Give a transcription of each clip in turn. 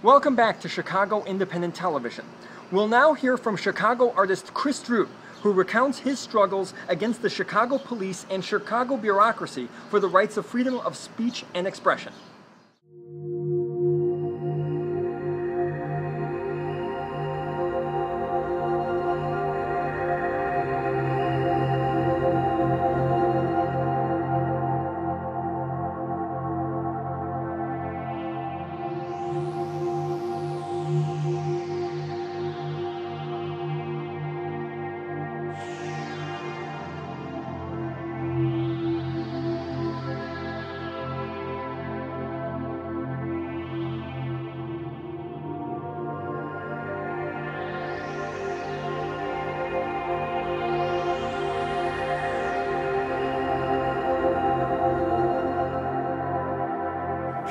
Welcome back to Chicago Independent Television. We'll now hear from Chicago artist Chris Drew, who recounts his struggles against the Chicago police and Chicago bureaucracy for the rights of freedom of speech and expression.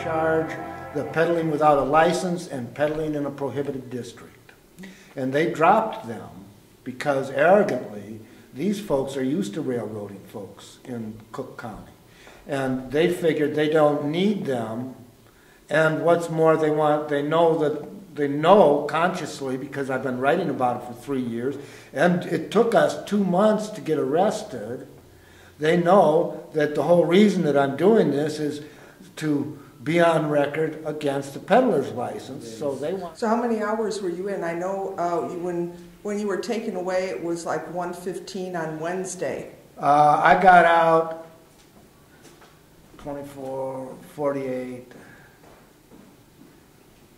Charge the peddling without a license and peddling in a prohibited district. And they dropped them because arrogantly these folks are used to railroading folks in Cook County. And they figured they don't need them. And what's more, they know consciously, because I've been writing about it for 3 years, and it took us 2 months to get arrested. They know that the whole reason that I'm doing this is to be on record against the peddler's license, so they want. So how many hours were you in? I know when you were taken away, it was like 1:15 on Wednesday. I got out 24, 48,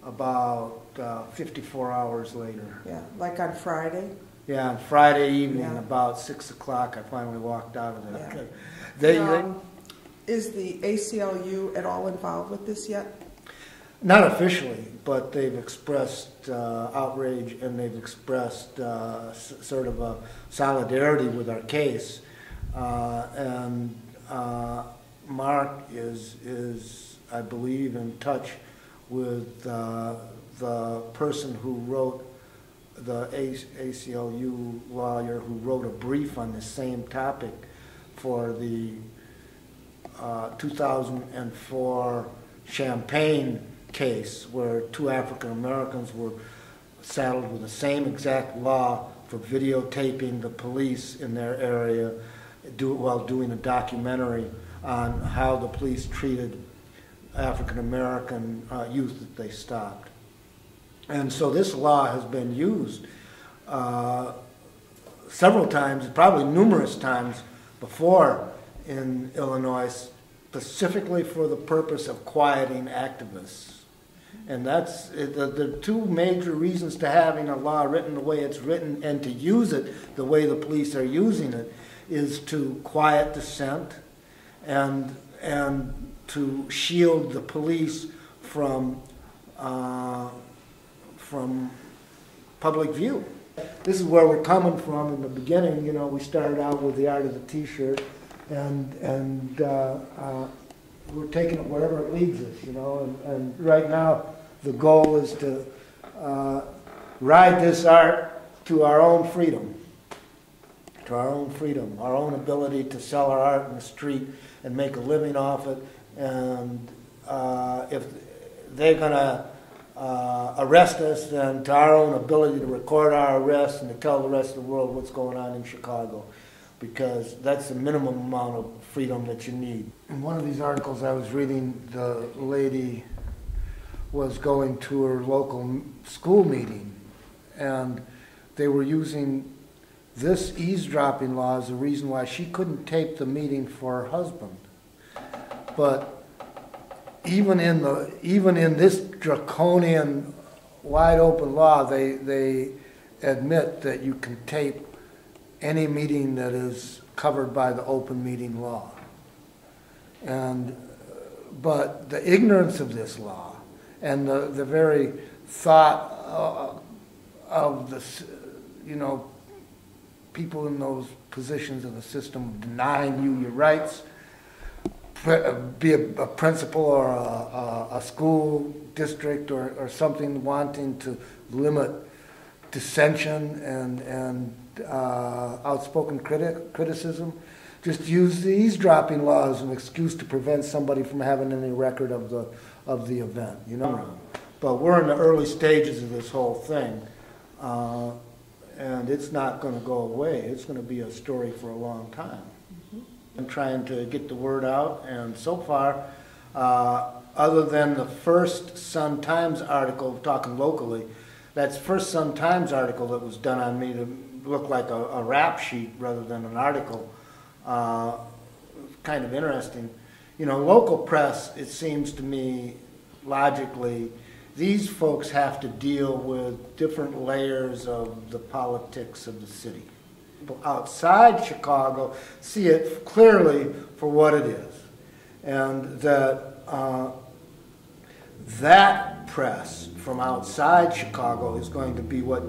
about 54 hours later. Yeah, like on Friday? Yeah, on Friday evening, yeah. About 6 o'clock, I finally walked out of there. Yeah. Is the ACLU at all involved with this yet? Not officially, but they've expressed outrage, and they've expressed sort of a solidarity with our case. And Mark is, I believe, in touch with the person who wrote, the ACLU lawyer who wrote a brief on the same topic for the 2004 Champaign case, where 2 African Americans were saddled with the same exact law for videotaping the police in their area while doing a documentary on how the police treated African American youth that they stopped. And so this law has been used several times, probably numerous times before in Illinois, specifically for the purpose of quieting activists. And that's the 2 major reasons to having a law written the way it's written and to use it the way the police are using it is to quiet dissent and to shield the police from public view. This is where we're coming from in the beginning. You know, we started out with the art of the T-shirt, and we're taking it wherever it leads us, you know. And right now, the goal is to ride this art to our own freedom, our own ability to sell our art in the street and make a living off it. And if they're going to arrest us, then to our own ability to record our arrests and to tell the rest of the world what's going on in Chicago, because that's the minimum amount of freedom that you need. In one of these articles I was reading, the lady was going to her local school meeting, and they were using this eavesdropping law as the reason why she couldn't tape the meeting for her husband. But even in this draconian, wide open law, they admit that you can tape any meeting that is covered by the open meeting law. But the ignorance of this law and the very thought of the, you know, people in those positions of the system denying you your rights, be a principal or a school district or something wanting to limit dissension and outspoken criticism, just use the eavesdropping law as an excuse to prevent somebody from having any record of the event, you know. But we're in the early stages of this whole thing, and it's not going to go away. It's going to be a story for a long time. I'm trying to get the word out, and so far, other than the first Sun-Times article, talking locally, that's first Sun-Times article that was done on me to look like a rap sheet rather than an article, kind of interesting. You know, local press, it seems to me, logically, these folks have to deal with different layers of the politics of the city. People outside Chicago see it clearly for what it is, and that that press from outside Chicago is going to be what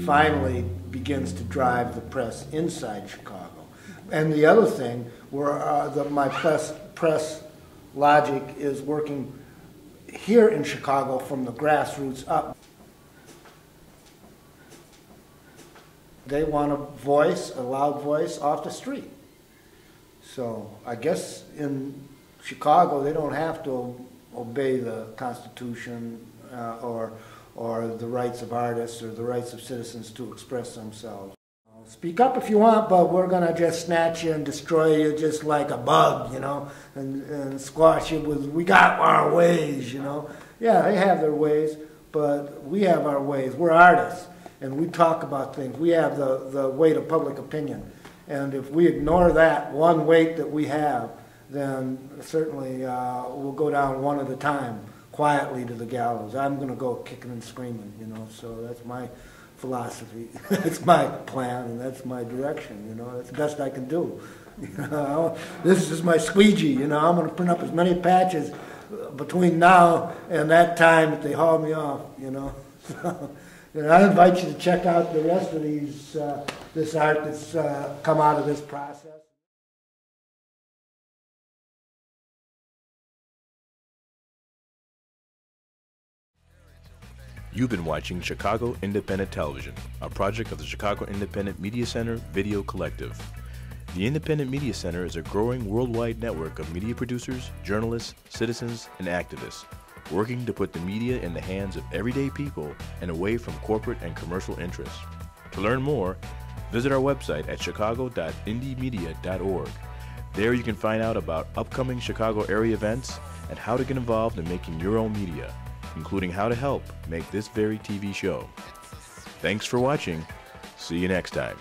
finally begins to drive the press inside Chicago. And the other thing, where my press logic is working here in Chicago from the grassroots up. They want a voice, a loud voice off the street. So I guess in Chicago they don't have to obey the Constitution or the rights of artists or the rights of citizens to express themselves. Speak up if you want, but we're going to just snatch you and destroy you just like a bug, you know, and squash you with, we got our ways, you know. Yeah, they have their ways, but we have our ways. We're artists, and we talk about things. We have the weight of public opinion. And if we ignore that one weight that we have, then certainly we'll go down one at a time, quietly to the gallows. I'm going to go kicking and screaming, you know, so that's my philosophy. That's my plan, and that's my direction, you know. That's the best I can do. You know, this is my squeegee, you know. I'm going to print up as many patches between now and that time that they haul me off, you know. So, you know, I invite you to check out the rest of these, this art that's come out of this process. You've been watching Chicago Independent Television, a project of the Chicago Independent Media Center Video Collective. The Independent Media Center is a growing worldwide network of media producers, journalists, citizens, and activists, working to put the media in the hands of everyday people and away from corporate and commercial interests. To learn more, visit our website at chicago.indiemedia.org. There you can find out about upcoming Chicago area events and how to get involved in making your own media, including how to help make this very TV show. Thanks for watching. See you next time.